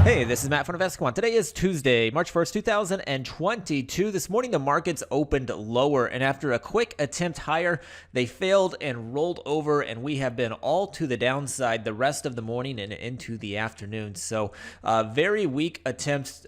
Hey, this is Matt from InvestiQuant. Today is Tuesday, March 1st, 2022. This morning, the markets opened lower, and after a quick attempt higher, they failed and rolled over, and we have been all to the downside the rest of the morning and into the afternoon. So, very weak attempts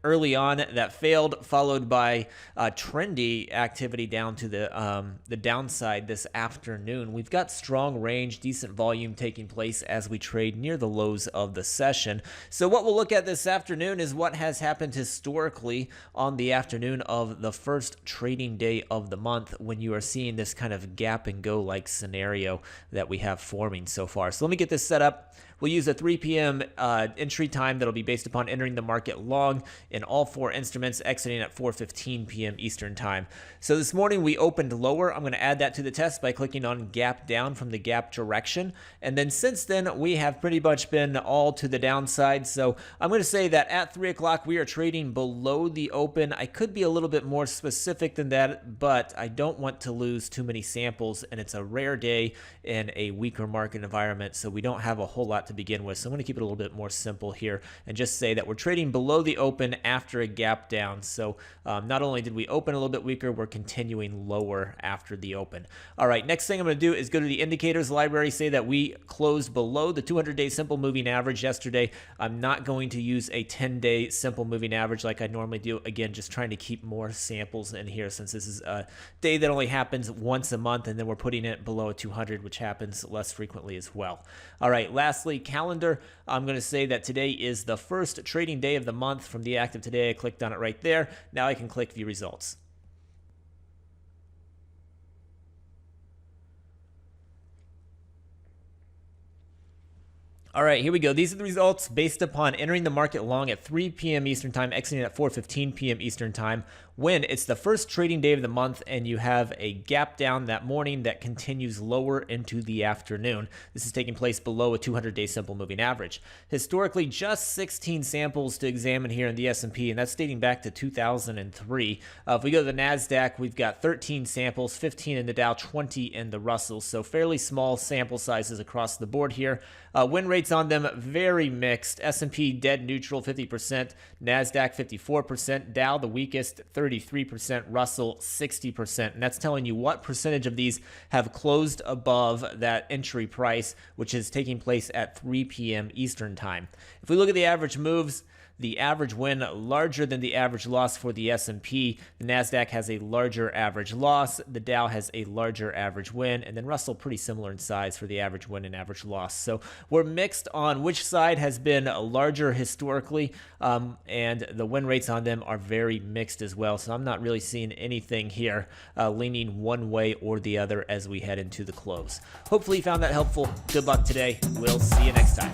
early on that failed, followed by trendy activity down to the downside this afternoon. We've got strong range, decent volume taking place as we trade near the lows of the session. So what we'll look at this afternoon is what has happened historically on the afternoon of the first trading day of the month when you are seeing this kind of gap and go like scenario that we have forming so far. So let me get this set up. We'll use a 3 p.m. Entry time that'll be based upon entering the market long in all four instruments, exiting at 4:15 p.m. Eastern time. So this morning we opened lower. I'm going to add that to the test by clicking on gap down from the gap direction. And then since then, we have pretty much been all to the downside. So I'm going to say that at 3 o'clock, we are trading below the open. I could be a little bit more specific than that, but I don't want to lose too many samples. And it's a rare day in a weaker market environment, so we don't have a whole lot to begin with. So I'm going to keep it a little bit more simple here and just say that we're trading below the open after a gap down. So not only did we open a little bit weaker, we're continuing lower after the open. All right, next thing I'm going to do is go to the indicators library, say that we closed below the 200-day simple moving average yesterday. I'm not going to use a 10-day simple moving average like I normally do. Again, just trying to keep more samples in here since this is a day that only happens once a month, and then we're putting it below a 200, which happens less frequently as well. All right, lastly, calendar. I'm going to say that today is the first trading day of the month from the active today. I clicked on it right there. Now I can click view results. All right, here we go. These are the results based upon entering the market long at 3 p.m. Eastern time, exiting at 4:15 p.m. Eastern time, when it's the first trading day of the month and you have a gap down that morning that continues lower into the afternoon. This is taking place below a 200-day simple moving average. Historically, just 16 samples to examine here in the S&P, and that's dating back to 2003. If we go to the NASDAQ, we've got 13 samples, 15 in the Dow, 20 in the Russell, so fairly small sample sizes across the board here. Win rates on them very mixed. S&P dead neutral 50%, NASDAQ 54%, Dow the weakest 33%, Russell 60%. And that's telling you what percentage of these have closed above that entry price, which is taking place at 3 p.m. Eastern time. If we look at the average moves, the average win larger than the average loss for the S&P. The NASDAQ has a larger average loss. The Dow has a larger average win. And then Russell pretty similar in size for the average win and average loss. So we're mixed on which side has been larger historically. And the win rates on them are very mixed as well. So I'm not really seeing anything here leaning one way or the other as we head into the close. Hopefully you found that helpful. Good luck today. We'll see you next time.